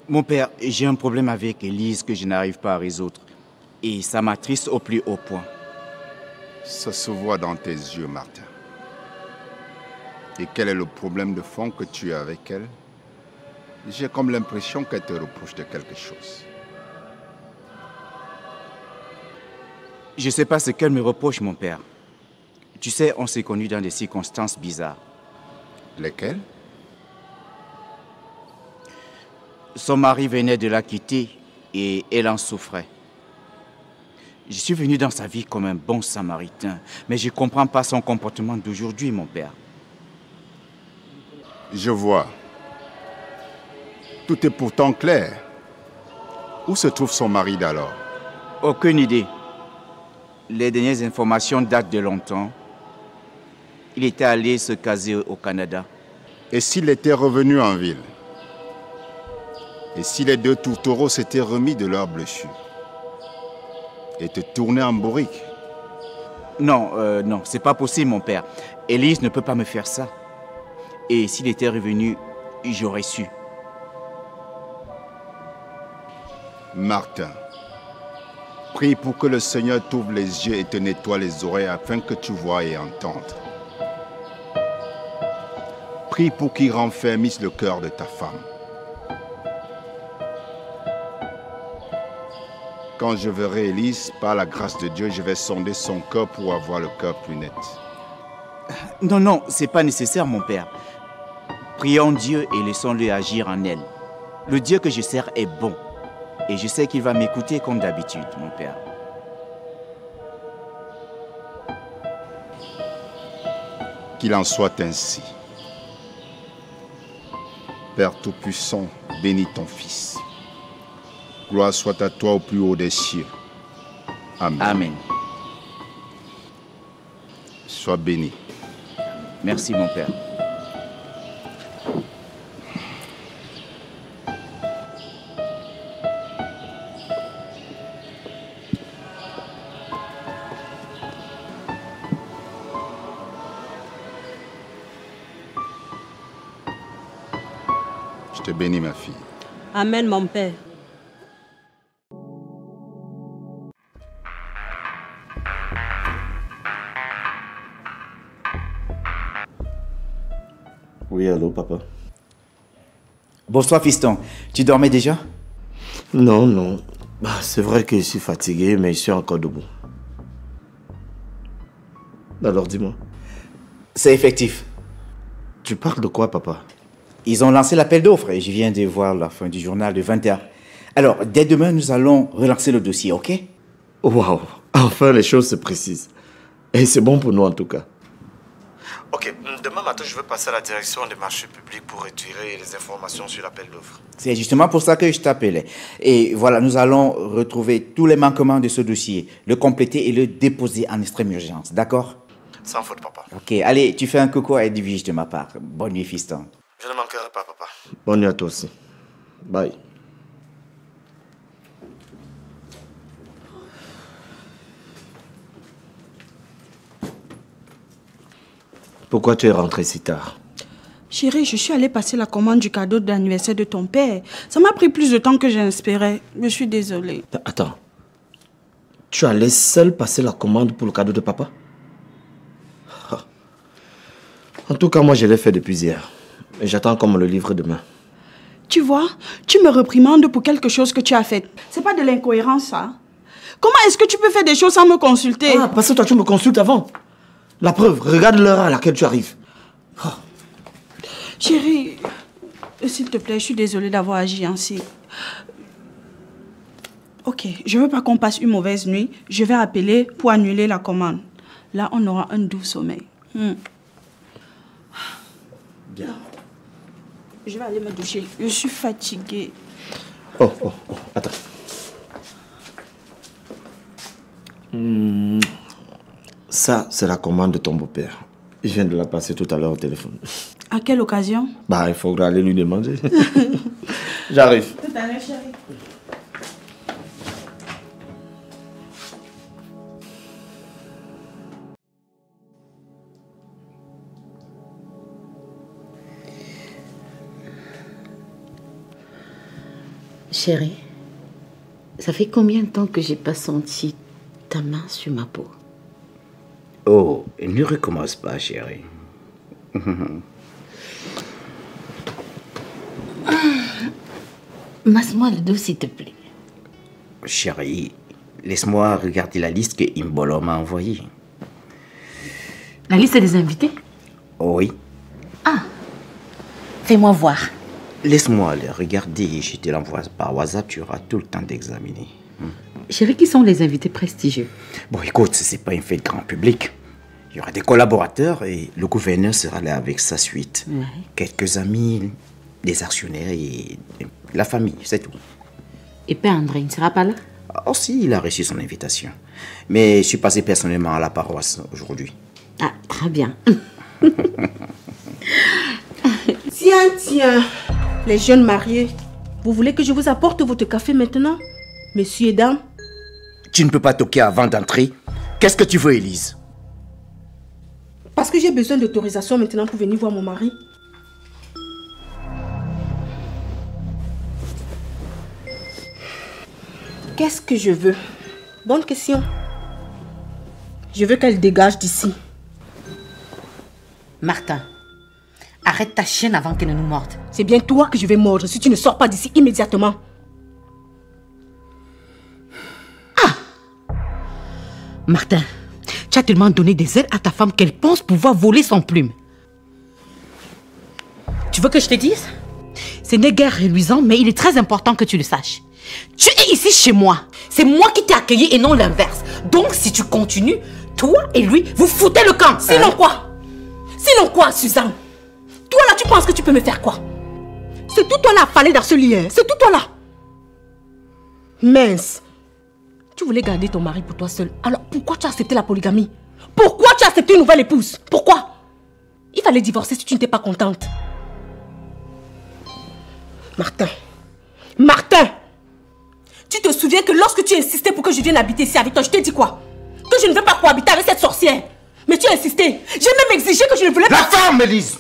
Mon père, j'ai un problème avec Élise que je n'arrive pas à résoudre. Et ça m'attriste au plus haut point. Ça se voit dans tes yeux, Martin. Et quel est le problème de fond que tu as avec elle? J'ai comme l'impression qu'elle te reproche de quelque chose. Je ne sais pas ce qu'elle me reproche, mon père. Tu sais, on s'est connus dans des circonstances bizarres. Lesquelles? Son mari venait de la quitter et elle en souffrait. Je suis venu dans sa vie comme un bon samaritain, mais je ne comprends pas son comportement d'aujourd'hui, mon père. Je vois. Tout est pourtant clair. Où se trouve son mari d'alors? Aucune idée. Les dernières informations datent de longtemps. Il était allé se caser au Canada. Et s'il était revenu en ville? Et si les deux tourtereaux s'étaient remis de leur blessure? Et te tourner en bourrique? Non, non, c'est pas possible, mon père. Élise ne peut pas me faire ça. Et s'il était revenu, j'aurais su. Martin, prie pour que le Seigneur t'ouvre les yeux et te nettoie les oreilles afin que tu vois et entendes. Prie pour qu'il renfermisse le cœur de ta femme. Quand je verrai Élise, par la grâce de Dieu, je vais sonder son cœur pour avoir le cœur plus net. Non, non, c'est pas nécessaire, mon père. Prions Dieu et laissons-le agir en elle. Le Dieu que je sers est bon. Et je sais qu'il va m'écouter comme d'habitude, mon père. Qu'il en soit ainsi. Père Tout-Puissant, bénis ton Fils. Gloire soit à toi au plus haut des cieux. Amen. Amen. Sois béni. Merci, mon père. Je te bénis, ma fille. Amen, mon père. Oui, allô, papa. Bonsoir, fiston. Tu dormais déjà? Non, non. C'est vrai que je suis fatigué, mais je suis encore debout. Alors, dis-moi. C'est effectif. Tu parles de quoi, papa? Ils ont lancé l'appel d'offres et je viens de voir la fin du journal de 20h. Alors, dès demain, nous allons relancer le dossier, ok? Waouh, enfin les choses se précisent. Et c'est bon pour nous en tout cas. Ok, demain matin, je vais passer à la direction des marchés publics pour retirer les informations sur l'appel d'offres. C'est justement pour ça que je t'appelais. Et voilà, nous allons retrouver tous les manquements de ce dossier, le compléter et le déposer en extrême urgence, d'accord? Sans faute, papa. Ok, allez, tu fais un coucou à Edwige de ma part. Bonne nuit, fiston. Je ne manquerai pas, papa. Bonne nuit à toi aussi. Bye. Pourquoi tu es rentrée si tard? Chérie, je suis allée passer la commande du cadeau d'anniversaire de ton père. Ça m'a pris plus de temps que j'espérais. Je suis désolée. Attends. Tu allais seule passer la commande pour le cadeau de papa? En tout cas, moi, je l'ai fait depuis hier. Et j'attends qu'on me le livre demain. Tu vois, tu me réprimandes pour quelque chose que tu as fait. C'est pas de l'incohérence, ça. Comment est-ce que tu peux faire des choses sans me consulter? Ah, parce que toi, tu me consultes avant. La preuve, regarde l'heure à laquelle tu arrives. Oh. Chérie, s'il te plaît, je suis désolée d'avoir agi ainsi. Ok, je veux pas qu'on passe une mauvaise nuit. Je vais appeler pour annuler la commande. Là, on aura un doux sommeil. Bien. Je vais aller me doucher. Je suis fatiguée. Oh, attends. Ça, c'est la commande de ton beau-père. Il vient de la passer tout à l'heure au téléphone. À quelle occasion? Bah, il faudra aller lui demander. J'arrive. Tout à l'heure, chérie. Chérie, ça fait combien de temps que j'ai pas senti ta main sur ma peau? Oh, ne recommence pas, chérie. Masse-moi le dos, s'il te plaît. Chérie, laisse-moi regarder la liste que Imbolo m'a envoyée. La liste des invités? Oui. Ah, fais-moi voir. Laisse-moi le regarder, je te l'envoie par WhatsApp, tu auras tout le temps d'examiner. Chérie, qui sont les invités prestigieux? Bon, écoute, c'est pas une fête grand public. Il y aura des collaborateurs et le gouverneur sera là avec sa suite. Ouais. Quelques amis, des actionnaires et la famille, c'est tout. Et Père André ne sera pas là? Oh si, il a reçu son invitation. Mais je suis passé personnellement à la paroisse aujourd'hui. Ah, très bien. Tiens. Les jeunes mariés, vous voulez que je vous apporte votre café maintenant? Messieurs et dames? Tu ne peux pas toquer avant d'entrer. Qu'est-ce que tu veux, Élise? Parce que j'ai besoin d'autorisation maintenant pour venir voir mon mari. Qu'est-ce que je veux? Bonne question. Je veux qu'elle dégage d'ici. Martin, arrête ta chienne avant qu'elle ne nous morde. C'est bien toi que je vais mordre si tu ne sors pas d'ici immédiatement. Martin, tu as tellement donné des ailes à ta femme qu'elle pense pouvoir voler son plume. Tu veux que je te dise? Ce n'est guère reluisant, mais il est très important que tu le saches. Tu es ici chez moi. C'est moi qui t'ai accueilli et non l'inverse. Donc, si tu continues, toi et lui, vous foutez le camp. Sinon quoi? Sinon quoi, Suzanne? Toi là, tu penses que tu peux me faire quoi? C'est tout toi là, fallait d'harcelier. C'est tout toi là. Mince. Tu voulais garder ton mari pour toi seul. Alors pourquoi tu as accepté la polygamie? Pourquoi tu as accepté une nouvelle épouse? Pourquoi? Il fallait divorcer si tu n'étais pas contente. Martin! Tu te souviens que lorsque tu insistais pour que je vienne habiter ici avec toi, je t'ai dit quoi? Que je ne veux pas cohabiter avec cette sorcière. Mais tu as insisté. J'ai même exigé que je ne voulais pas... La femme, Élise!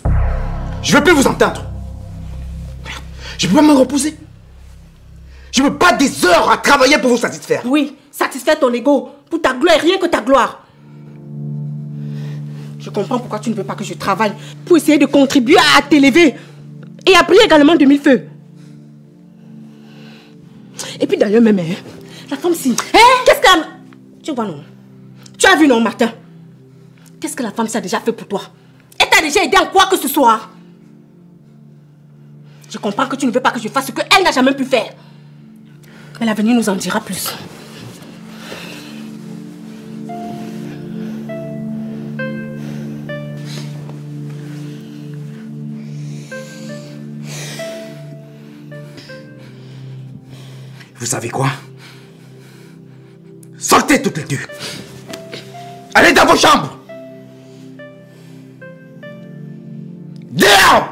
Je ne veux plus vous entendre. Je ne peux pas me reposer. Je me bats des heures à travailler pour vous satisfaire. Oui, satisfaire ton ego. Pour ta gloire, rien que ta gloire. Je comprends pourquoi tu ne veux pas que je travaille. Pour essayer de contribuer à t'élever. Et à prier également de mille feux. Et puis d'ailleurs même, la femme si... Qu'est-ce que la... Tu vois non? Tu as vu non, Martin? Qu'est-ce que la femme ça a déjà fait pour toi? Elle t'a déjà aidé en quoi que ce soit? Je comprends que tu ne veux pas que je fasse ce qu'elle n'a jamais pu faire. Mais l'avenir nous en dira plus. Vous savez quoi? Sortez toutes les deux. Allez dans vos chambres. Dehors!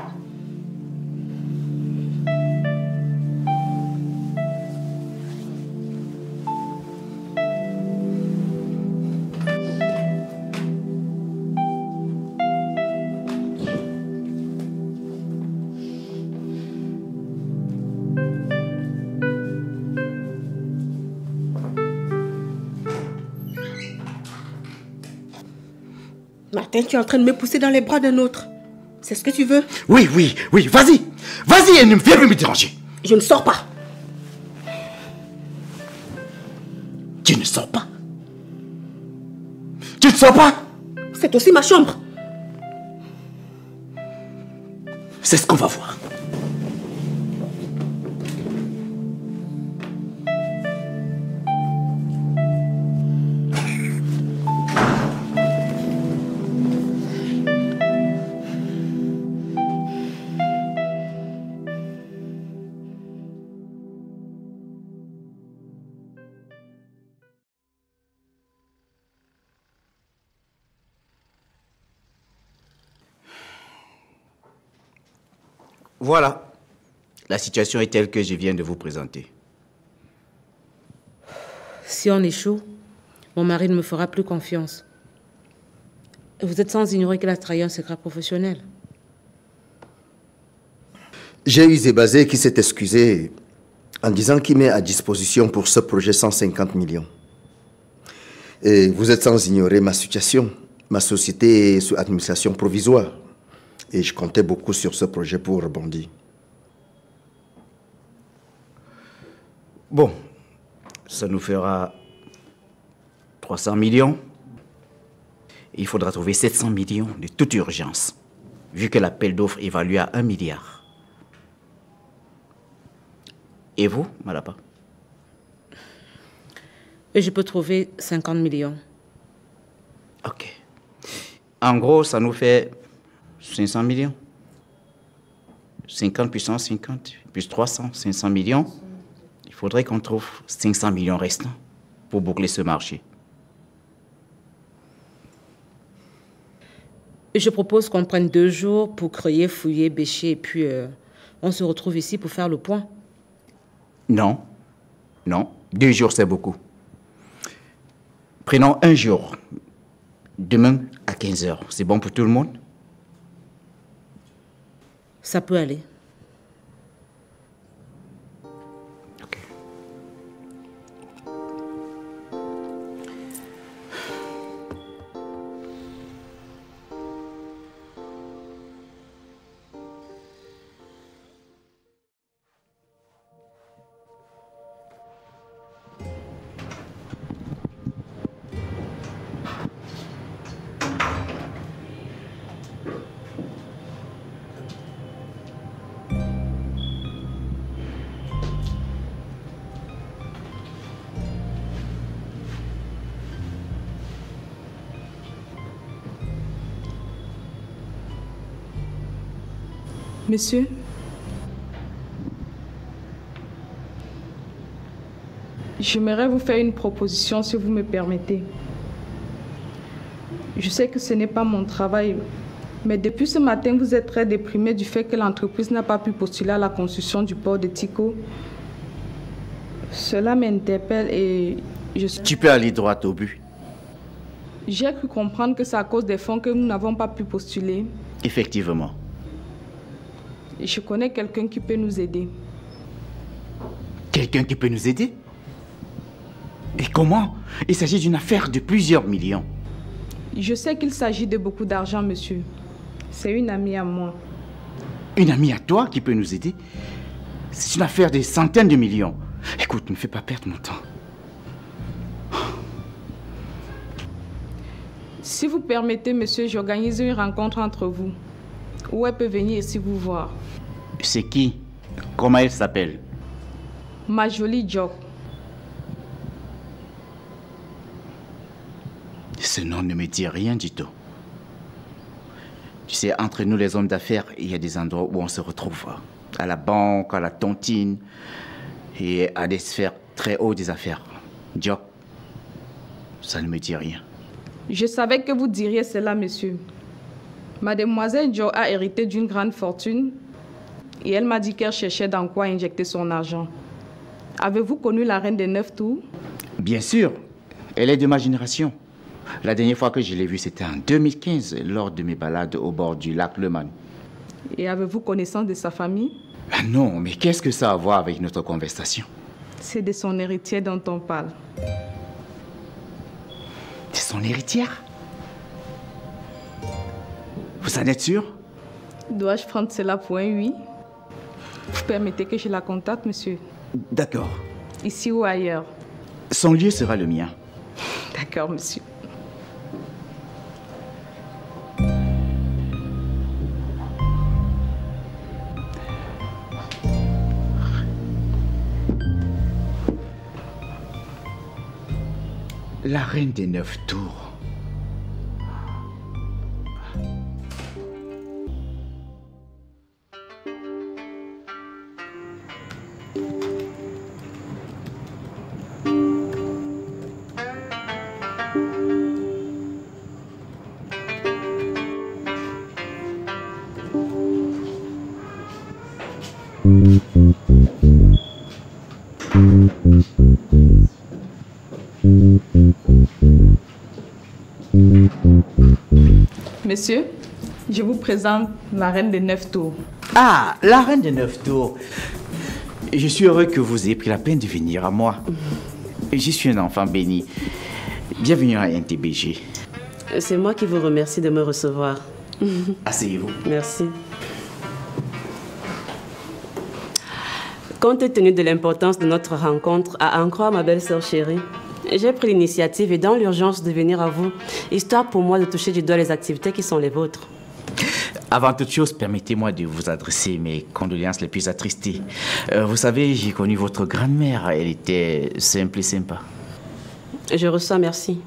Martin, tu es en train de me pousser dans les bras d'un autre. C'est ce que tu veux? Oui, vas-y. Vas-y et ne viens plus me déranger. Je ne sors pas. Tu ne sors pas? Tu ne sors pas? C'est aussi ma chambre. C'est ce qu'on va voir. Voilà. La situation est telle que je viens de vous présenter. Si on échoue, mon mari ne me fera plus confiance. Vous êtes sans ignorer qu'il a trahi un secret professionnel. J'ai eu Zébazé qui s'est excusé en disant qu'il met à disposition pour ce projet 150 millions. Et vous êtes sans ignorer ma situation. Ma société est sous administration provisoire. Et je comptais beaucoup sur ce projet pour rebondir. Bon, ça nous fera 300 millions. Il faudra trouver 700 millions de toute urgence, vu que l'appel d'offres est évalué à 1 milliard. Et vous, Malapa? Et je peux trouver 50 millions. Ok. En gros, ça nous fait 500 millions. 50 puissance 50, plus 300, 500 millions. Il faudrait qu'on trouve 500 millions restants pour boucler ce marché. Je propose qu'on prenne 2 jours pour creuser, fouiller, bêcher, et puis on se retrouve ici pour faire le point. Non, 2 jours c'est beaucoup. Prenons 1 jour. Demain à 15h. C'est bon pour tout le monde? Ça peut aller. Monsieur, j'aimerais vous faire une proposition si vous me permettez. Je sais que ce n'est pas mon travail, mais depuis ce matin, vous êtes très déprimé du fait que l'entreprise n'a pas pu postuler à la construction du port de Tico. Cela m'interpelle et je... Tu peux aller droit au but. J'ai cru comprendre que c'est à cause des fonds que nous n'avons pas pu postuler. Effectivement. Je connais quelqu'un qui peut nous aider. Quelqu'un qui peut nous aider? Et comment? Il s'agit d'une affaire de plusieurs millions. Je sais qu'il s'agit de beaucoup d'argent, monsieur. C'est une amie à moi. Une amie à toi qui peut nous aider? C'est une affaire de centaines de millions. Écoute, ne me fais pas perdre mon temps. Si vous permettez, monsieur, j'organise une rencontre entre vous. Où elle peut venir ici vous voir. C'est qui? Comment elle s'appelle? Ma jolie Jock. Ce nom ne me dit rien du tout. Tu sais, entre nous les hommes d'affaires, il y a des endroits où on se retrouve. À la banque, à la tontine et à des sphères très hautes des affaires. Jock, ça ne me dit rien. Je savais que vous diriez cela, monsieur. Mademoiselle Jock a hérité d'une grande fortune et elle m'a dit qu'elle cherchait dans quoi injecter son argent. Avez-vous connu la reine des 9 tours? Bien sûr, elle est de ma génération. La dernière fois que je l'ai vue, c'était en 2015, lors de mes balades au bord du lac Leman. Et avez-vous connaissance de sa famille? Ah non, mais qu'est-ce que ça a à voir avec notre conversation? C'est de son héritier dont on parle. C'est son héritière? Vous en êtes sûr? Dois-je prendre cela pour un oui? Vous permettez que je la contacte, monsieur? D'accord. Ici ou ailleurs? Son lieu sera le mien. D'accord, monsieur. La reine des 9 tours. Monsieur, je vous présente la reine des 9 tours. Ah, la reine des 9 tours. Je suis heureux que vous ayez pris la peine de venir à moi. Je suis un enfant béni. Bienvenue à NTBG. C'est moi qui vous remercie de me recevoir. Asseyez-vous. Merci. Compte tenu de l'importance de notre rencontre, à en croire ma belle-sœur chérie, j'ai pris l'initiative et dans l'urgence de venir à vous, histoire pour moi de toucher du doigt les activités qui sont les vôtres. Avant toute chose, permettez-moi de vous adresser mes condoléances les plus attristées. Vous savez, j'ai connu votre grand-mère. Elle était simple et sympa. Je reçois, merci.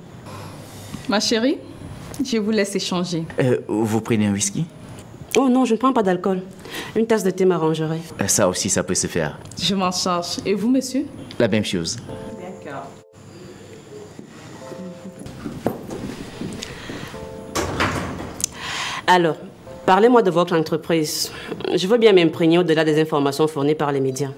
Ma chérie, je vous laisse échanger. Vous prenez un whisky? Oh non, je ne prends pas d'alcool. Une tasse de thé m'arrangerait. Ça aussi, ça peut se faire. Je m'en charge. Et vous, monsieur? La même chose. D'accord. Alors, parlez-moi de votre entreprise. Je veux bien m'imprégner au-delà des informations fournies par les médias.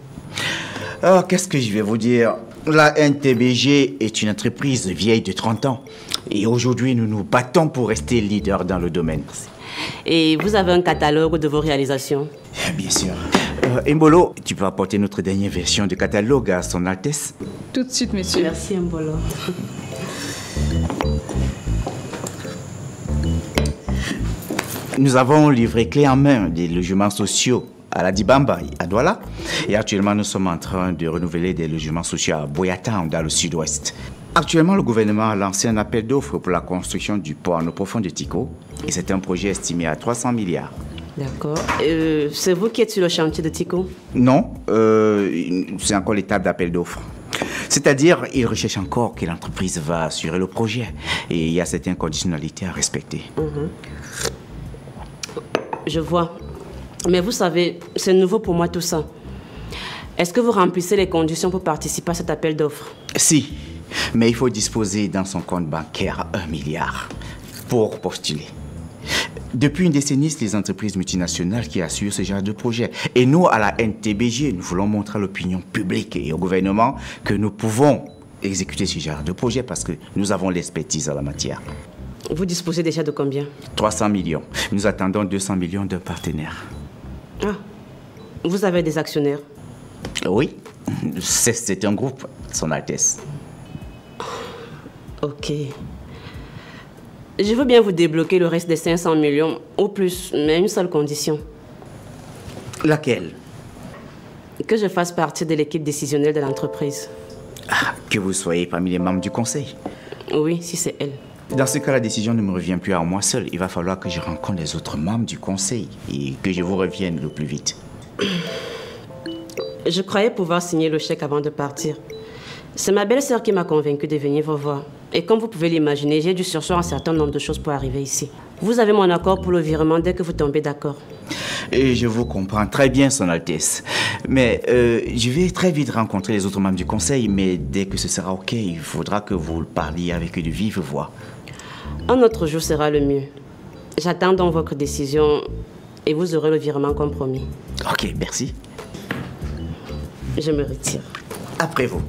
Alors, qu'est-ce que je vais vous dire? La NTBG est une entreprise vieille de 30 ans. Et aujourd'hui, nous nous battons pour rester leader dans le domaine. Et vous avez un catalogue de vos réalisations? Bien sûr. Mbolo, tu peux apporter notre dernière version de catalogue à Son Altesse? Tout de suite, monsieur. Merci, Mbolo. Nous avons livré clé en main des logements sociaux à la Dibamba, à Douala. Et actuellement, nous sommes en train de renouveler des logements sociaux à Boyatown, dans le sud-ouest. Actuellement, le gouvernement a lancé un appel d'offres pour la construction du port en eau profonde de Tico. Et c'est un projet estimé à 300 milliards. D'accord. C'est vous qui êtes sur le chantier de Tico? Non, c'est encore l'étape d'appel d'offres. C'est-à-dire, ils recherchent encore quelle entreprise va assurer le projet. Et il y a certaines conditionnalités à respecter. Je vois. Mais vous savez, c'est nouveau pour moi tout ça. Est-ce que vous remplissez les conditions pour participer à cet appel d'offres? Si, mais il faut disposer dans son compte bancaire 1 milliard pour postuler. Depuis une décennie, c'est les entreprises multinationales qui assurent ce genre de projet. Et nous, à la NTBG, nous voulons montrer à l'opinion publique et au gouvernement que nous pouvons exécuter ce genre de projet parce que nous avons l'expertise en la matière. Vous disposez déjà de combien? 300 millions. Nous attendons 200 millions d'un partenaire. Ah, vous avez des actionnaires? Oui, c'est un groupe, Son Altesse. Ok. Je veux bien vous débloquer le reste des 500 millions, au plus, mais à une seule condition. Laquelle? Que je fasse partie de l'équipe décisionnelle de l'entreprise. Ah, que vous soyez parmi les membres du conseil? Oui, si c'est elle. Dans ce cas, la décision ne me revient plus à moi seul. Il va falloir que je rencontre les autres membres du conseil et que je vous revienne le plus vite. Je croyais pouvoir signer le chèque avant de partir. C'est ma belle-sœur qui m'a convaincue de venir vous voir. Et comme vous pouvez l'imaginer, j'ai dû sursoir un certain nombre de choses pour arriver ici. Vous avez mon accord pour le virement dès que vous tombez d'accord. Et je vous comprends très bien, Son Altesse. Mais je vais très vite rencontrer les autres membres du conseil, mais dès que ce sera OK, il faudra que vous parliez avec eux de vive voix. Un autre jour sera le mieux. J'attends donc votre décision et vous aurez le virement comme promis. OK, merci. Je me retire. Après vous.